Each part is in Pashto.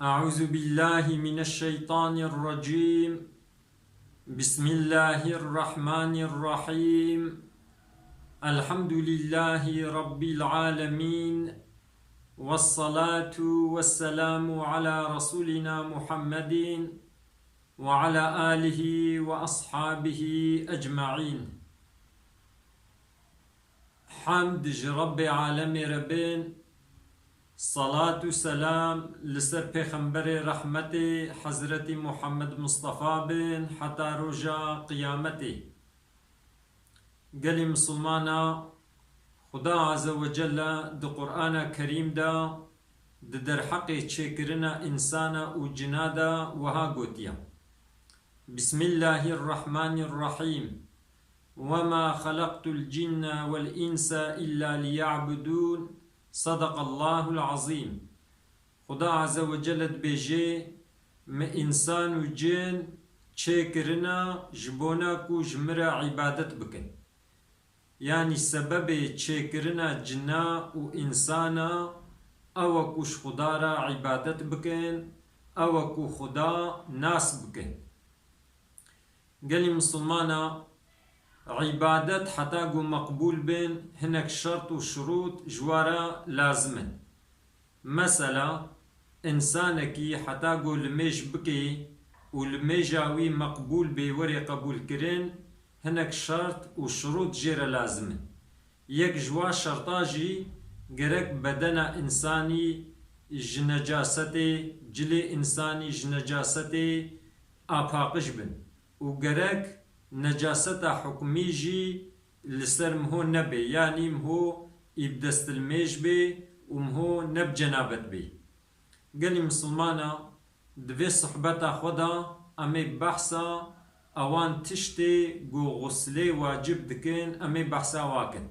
أعوذ بالله من الشيطان الرجيم. بسم الله الرحمن الرحيم. الحمد لله رب العالمين، والصلاة والسلام على رسولنا محمد وعلى آله وأصحابه أجمعين. حمد رب عالم ربين، صلاة و سلام لسر پیغمبر رحمت حضرت محمد مصطفى بن حتى رجا قیامتی. قال مسلمانا خدا عز وجل د قرآن کریم دا در حق چکرنا انسان و جنادا وها گوتیا. بسم الله الرحمن الرحيم. وما خلقت الجن والإنس إلا ليعبدون. صدق الله العظيم. خدا عز وجل بيجي ما إنسان و جن چكرنا جبونا كو جمرا عبادت بكن، يعني سبب چكرنا جنا و إنسانا او كوش خدا را عبادت بكن او كو خدا ناس بكن. قالي مسلمانا عبادت حتى قو مقبول بين هناك شرط و شروط جوارا لازمن. مثلا انسانكي حتى قو لميج بكي و لميجاوي مقبول بي وري قبول كرين هناك شرط و شروط جيرا لازمن. يك جوا شرطاجي قرق بدنا انساني جنجاستي جلي انساني جنجاستي آفاقش بن و قرق نجاسة حكمي جي لسر مهو نبي، يعني مهو يبدست الميج بي ومهو نب جنابت بي. قالي مسلمانا دوي صحبتا خدا امي بحثا اوان تشتي قو غسلي واجب دكين امي بحثا واكن.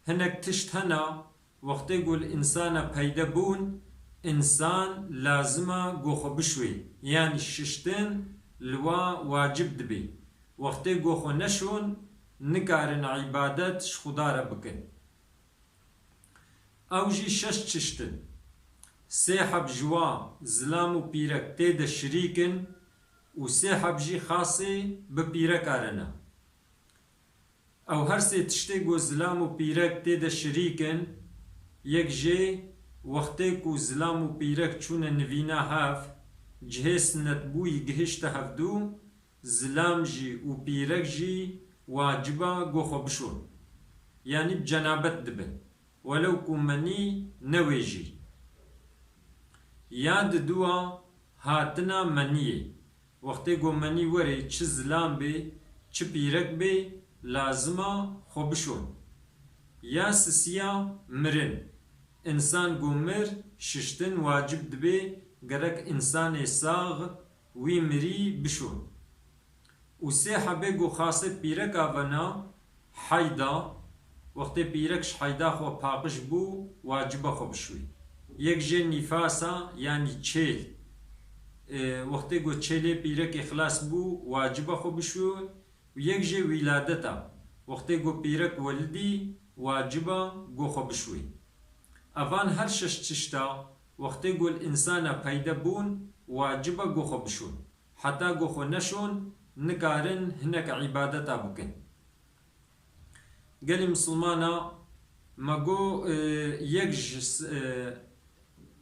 هناك تشت هنا وقت يقول انسان پیدا بون انسان لازمه قو خبشوي، يعني ششتن لوا واجب دبي. وقتی گوخو نشون نکارن عبادت خدا را بکن. او جی شش چشتن سه حب جوا زلام و پیرک تید شریکن و سه حب جی خاصی بپیرک آرنا. او هر سه تشتی گو زلام و پیرک تید شریکن یک جی وقتی کو زلام و پیرک چون نوینا هف جهست نتبوی گهشت هفدو زلام جي و بيرك جي واجبا قوخو بشون، يعني بجنابت دبن ولو كمني نويجي. ياد دوا هاتنا منيه وقتی قو مني وري چه زلام بي چه بيرك بي لازما خو بشون. يا سسيا مرن انسان قو مر ششتن واجب دبي قرق انسان ساغ وي مري بشون. و سه حبه گو خاصه پیرک آونا حیدا وقتی پیرکش حیدا خو پاقش بو واجبه خو بشوی. یک جه نفاسا یعنی چل وقتی گو چله پیرک اخلاص بو واجبه خو بشوی. و یک جه ولادتا وقتی گو پیرک ولدی واجبه گو خو بشوی. اوان هر شش چشتا وقتی گو الانسان پیدا بون واجبه گو خو بشوی، حتی گو خو نشون نكارن هناك عبادتا بكن. قال مسلمانا ماقو يك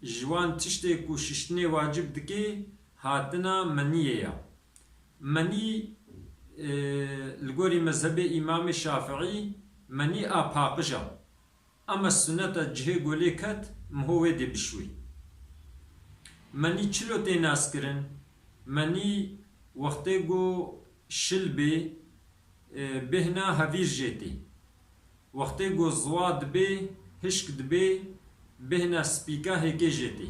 جوان تشتي كو ششتني واجب دكي هاتنا منية. مني القوري مذهب إمام الشافعي مني آباقجا، أما السنة جهي قولي كت مهو دي بشوي. مني چلو تيناس كرن مني وقتی گو شل بی بهنا هفیر جیتی، وقتی گو زواد بی هشک دبی بهنا سپیکا هکی جیتی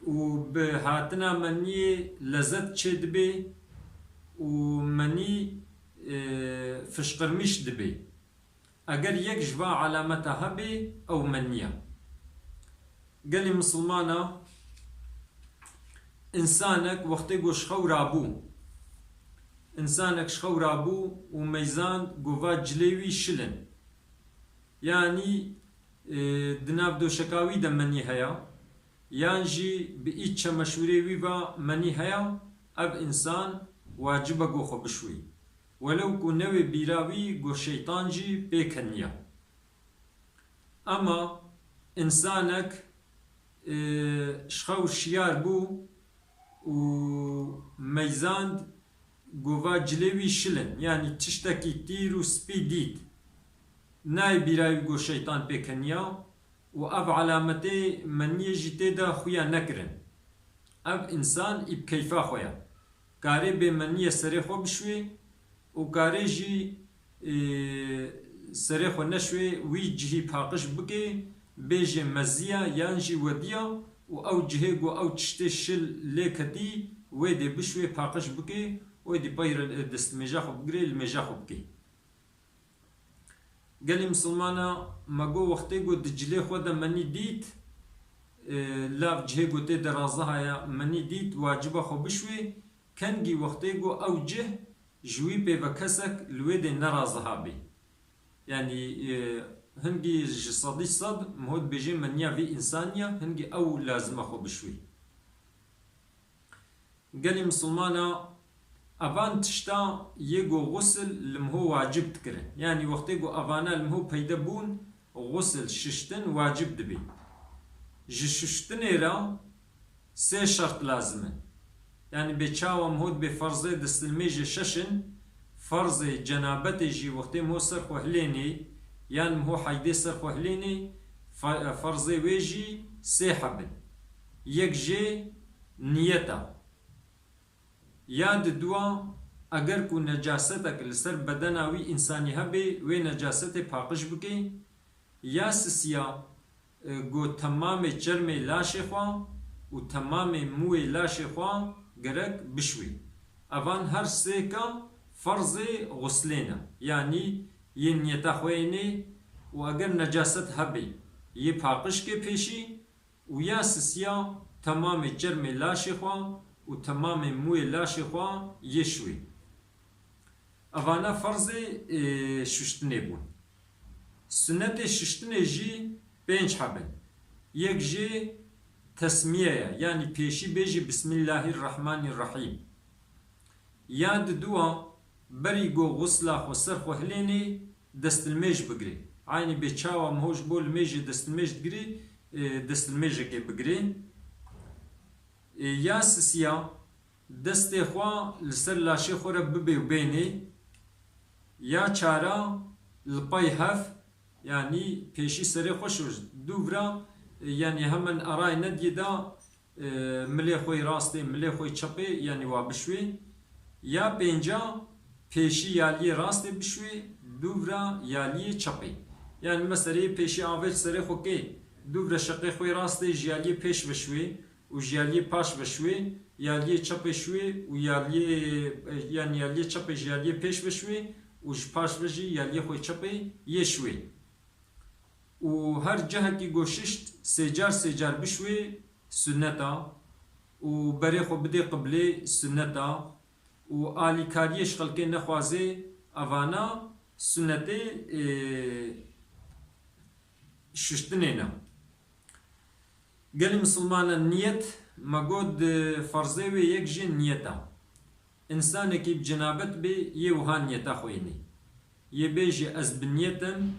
و به هاتنا منی لذت چه دبی و منی فشقرمیش دبی اگر یک جوا علامتا هبی او منیا. قالی مسلمانا انسانك وقتی گو شخو رابو انسانك شخو رابو و ميزان گووا جليوي شلن، يعني دناب دو شكاوي دمني هيا یانجی به ایچ مشوره وی با منی هیا اب انسان واجبه گو خو بشوی ولو کو نوی بیراوی گو شیطان جی بکنیا اما انسانك شخو شيار بو و ميزاند قوفا جلوي شلن يعني تشتكي تيرو سبيديت ناي بيراوي قو شيطان بكنيا و اب علامتي من يجي تيدا خويا نكرن اب انسان اب كيفا خويا كاري بمنية سريخو بشوي و كاري جي سريخو نشوي وي جهي باقش بكي بيجي مزيا يانجي وديا و او جهيگو او تشتي شل ليكتي ويدي بشوي باقش بكي ويدي باير دست مجاخو بقري المجاخو بكي قالي مسلمانا ماقو وقتيگو دجلي خودا مني ديت لاف جهيگو تي درازها يا مني ديت واجبه خو بشوي كنجي وقتيگو او جه جوي بيفكسك الويدي نرازها بي يعني هنگی جسدی صد مهود بيجي من يافي إنسانية هنگی أو لازم أخو بشوي قالي مسلمانا أفان تشتا يجو غسل لمهو واجب تكره يعني وقت يجو أفانا لمهو بيدبون غسل ششتن واجب دبي ششتن إيرا سي شرط لازمه يعني بيتشاوى مهود بفرزي دستلميجي ششن فرض جنابتي جي وقت مهو سرخ وهليني يعني مهو حيدي سرخ وهليني فرضي ويجي سي حبن يك جي نيتا ياد دوا اگر کو نجاستك لسر بدناوي انساني هبي وي نجاستي پاقش بكي يا سسيا گو تمام جرم لاشي خوا و تمام موي لاشي خوا گرك بشوي اوان هر سيكا فرض غسلنا يعني ينيتا خويني و اگر نجاست هبي يه پاقش کے پیشی و یا سسيا تمام جرم لاشي خوا و تمام موی لاشی خواه یشوی اوانا فرض ششتنه بون سنت ششتنه جی پنج حبن یک جی تسمیه یعنی پیشی بیجی بسم الله الرحمن الرحیم یاد دوا بری گو غسلا خو سر خو هلینی دست المیج بگری عینی بچاوا مهوش بول میجی دست المیج بگری دست المیج که بگری یا سسیا دست خوا لسر لاشی خوره ببی و بینی یا چارا لپای هف یعنی پیشی سری خوشوش دوورا یعنی همن ارای ندی دا ملی خوی راستی ملی خوی چپی یعنی وابشوی یا پینجا پیشی یالی راستی بشوی دوورا یالی چپی یعنی مثلا پیشی آویل سری خو که دوورا شقی خوی راستی جیالی پیش بشوی و جیالی پاش بشوی یالی چپ شوی و یالی یعنی یالی چپ جیالی پیش بشوی و پاش بشی یالی خوی چپ یشوی و هر جهه کی گوششت سجار بشوی سنتا و بری خو بدی قبلی سنتا و آلی کاریش خلقی نخوازه اوانا سنت ششتنینا قال مسلمان النية مقود فرضي ويك جي نيتا انسان كي بجنابت بي يوها نيتا خويني يبيجي از بنيتم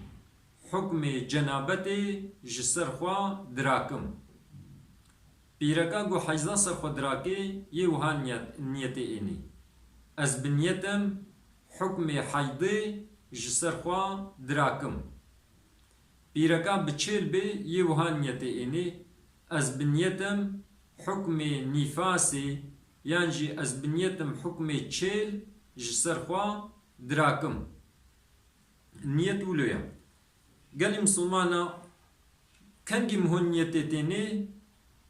حكم جنابتي جسر خوا دراكم بيركا قو حيزا سر خوا دراكي يوها نيتي اني از بنيتم حكم حيضي جسر خوا دراكم بيركا بچيل بي يوها نيتي اني از بنيتم حكم نفاسي يعني از بنيتم حكم تشيل جسر خوا دراكم نيت ولويا قال مسلمانا كنجي مهون نيتتيني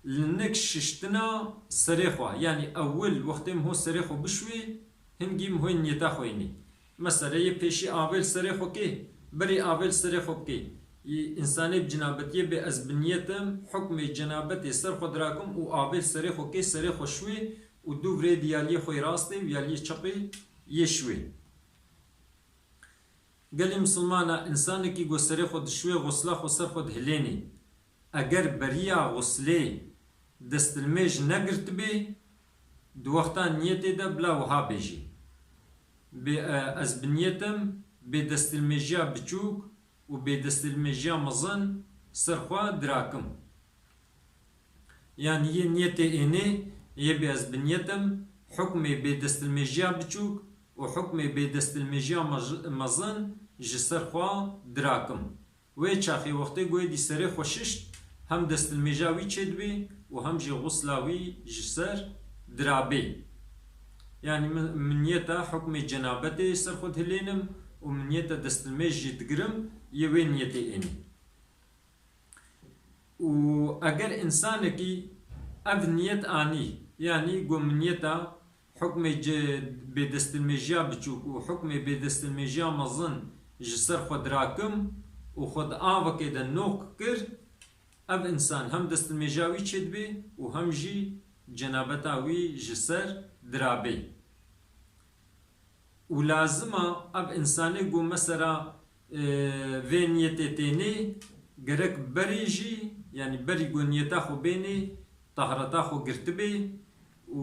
لنك ششتنا سريخوا يعني اول وقت مهو سريخو بشوي هنجي مهون نيتا خويني مثلا يبيشي اول سريخو كي بري اول سريخو كي انساني بجنابتيه بأزبنيتم حكم جنابتي سر خود راكم و آبل سري خو كي سري خو شوي و دو فري ديالي خوي راستي و يالي چپي يشوي قال مسلمانا انساني كي گو سري خود شوي غسلا خو سر خود هليني اگر بريا غسلي دستلمێژ نەگرت بێ دووەختان نیەتێدا بلا وها بێژی ئەس بنیەتم بێ دەستلمێژیا بچووک و بێ دەستلمێژیا مەزن سەرخوا دراکم یعنی یە نیەتێ ئێنێ یە بێ ئەس بنیەتم حکمێ بێ دەستلمێژیا بچووک و حکمێ بێ دەستلمێژیا مەزن ji ser xwe dirakim wê çaxê wextê goyê serê xwe şişt hem destilmêja wî çêdibê û hem jî xusla wî ji ser dirabê yani min niyeta hukmê cenabetê ser xwe dihilênim û min niyeta destilmêj jî digirim yê wê niyetê ênî û eger insanekî ev niyet anî yani got min niyeta hukmê bê destilmêjiya biçûk û hukmê bê destilmêjiya mezin ji ser xwe dirakim û xwe di avekê de nok kir ev insan hem destilmêjiya wî çêdibê û hem jî cenabeta wî ji ser dirabê û lazima ev insanê got mesela vê niyetê tênê gerek berê jî yani berî got niyeta xwe bênê tahreta xwe girtibê û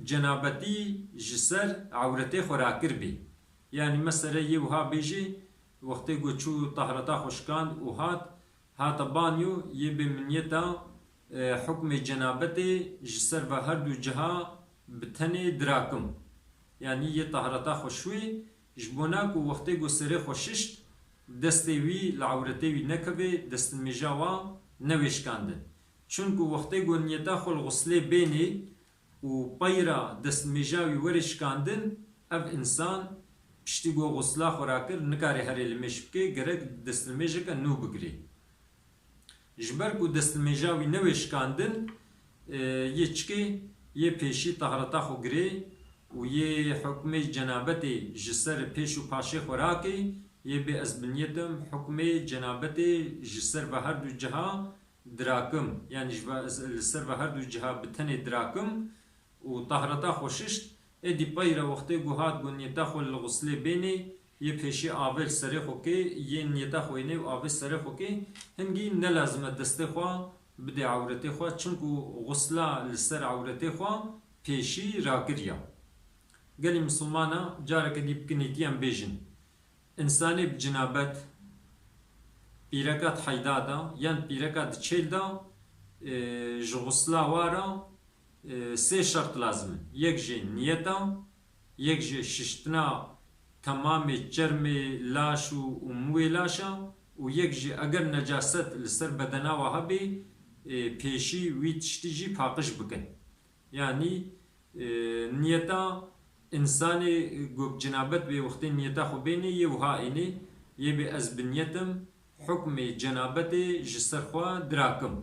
cenabetî ji ser ewretê xwe rakir bê yani mesela yê wiha bêjî wextê got çû tahreta xwe şikand û hata banyo yê bê min niyeta hukmê cenabetê ji ser ve her du ciha bi tenê dirakim yani yê tahreta xwe şwê ji bo na ku wextê got serê xwe şişt destê wî li ewretê wî nekeve destilmêja wan nevêşkandin çunku wextê got niyeta xwe li xuslê bênê û peyra destilmêja wî werê şikandin ev insan piştî got xusla xwe rakir nikare herê li mêş bike gerek destilmêjeke nû bigirê ji ber ku destilmêja wî nevêşkandin yê çikê yê pêşî tahreta xwe girê û yê hukmê cenabetê ji ser pêş û paşê xwe rakê yê bê ez bi niyetim hukmê cenabetê ji ser ve her du ciha dirakim yani li ser ve her du ciha bi tenê dirakim û tahreta xwe şişt êdî peyra wextê got hat got niyeta xwe li xuslê bênê yê pêşî avê li serê xwe kê yê niyeta xwe ênê û avê serê xwe kê hingî nelazim e destê xwe bide ewretê xwe çunku xusla li ser ewretê xwe pêşî rakiriya gelî misilmana careke dî bikinîtiyan bêjin insanê bi cinabet pîreka heyda da yan pîreka di çêl da ji xusla wara sê şert lazim in yek jê niyeta yek jê şiştina tamamê çermê laş û mûyê laşa û yek jî eger necaset li ser bedena we hebe pêşî wî tiştî jî paqij bikin yani niyeta insanê got cinabet bê wextê niyeta xwe bênê yê wiha ênê yê bê ez bi niyetim hukmê cenabetê ji ser xwe dirakim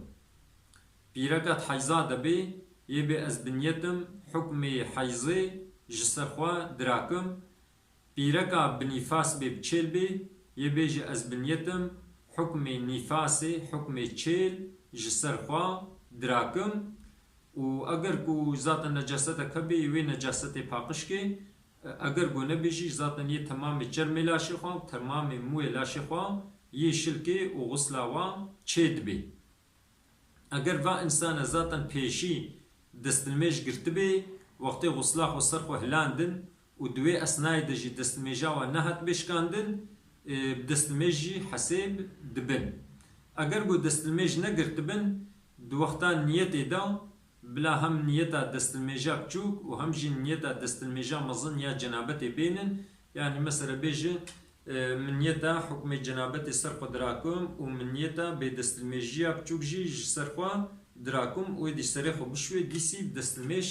pîreka heyza dibê yê bê ez bi niyetim hukmê heyzê ji ser xwe dirakim pîreka bi nîfas bê bi çêl bê yê bê jî ez bi niyetim hukmê nîfasê hukmê çêl ji ser xwe dirakim û eger ku zaten necasetek hebe wê necasetê paqişkê eger got nebê jî zaten yê temamê çermê laşê xwe temamê mûyê laşê xwe yê şilkê û xusla wan çê dibê eger va insana zaten pêşî destilmêj girtibê wextê xusla xwe ser xwe hilandin û di wê esnayê de jî destilmêja wan nehat bêşkandin destilmêj jî hesêb dibin eger got destilmêj negirtibin di wexta niyetê da bila hem niyeta destilmêja biçûk û hem jî niyeta destilmêja mezin ya cenabetê bênin yani mesela bêje min niyeta hukmê cenabetê ser xwe dirakim û min niyeta bê destilmêjiya biçûk jî ji ser xwe dirakim û êdî serê xwe bişwê dîsî destilmêj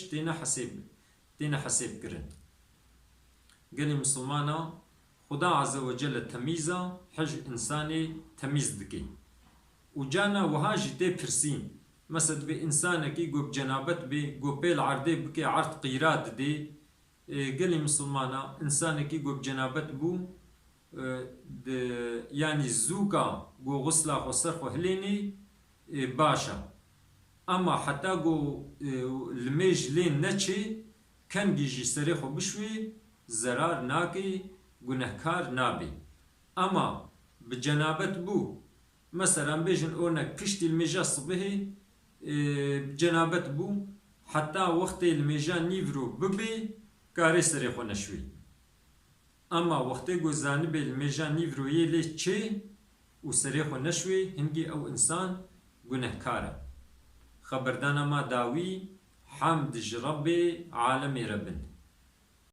têne hesêb kirin gelê misilmana Xuda Azze ve Celle temîza hej insanê temîz dike û cana wiha jî tê pirsîn mesela divê insanekî got cenabet bê got pêl erdê bike erd qîra didê gelê misilmana insanekî got cenabet bû yani zûka got xusla xwe ser xwe hilênê baş e ama heta got li mêj lên neçê kengî jî serê xwe bişwê zerar nakê gunehkar nabê ama bi cenabet bû mesela bêjin örnek piştî li mêja sibihê جنابت بو حتى وقت الميجان نيفرو ببي كاري سريخو نشوي اما وقت گو زانب الميجان نيفرو يلي چه و سريخو نشوي هنگي او انسان گنهكاره خبردانا ما داوي حمد رب عالم ربن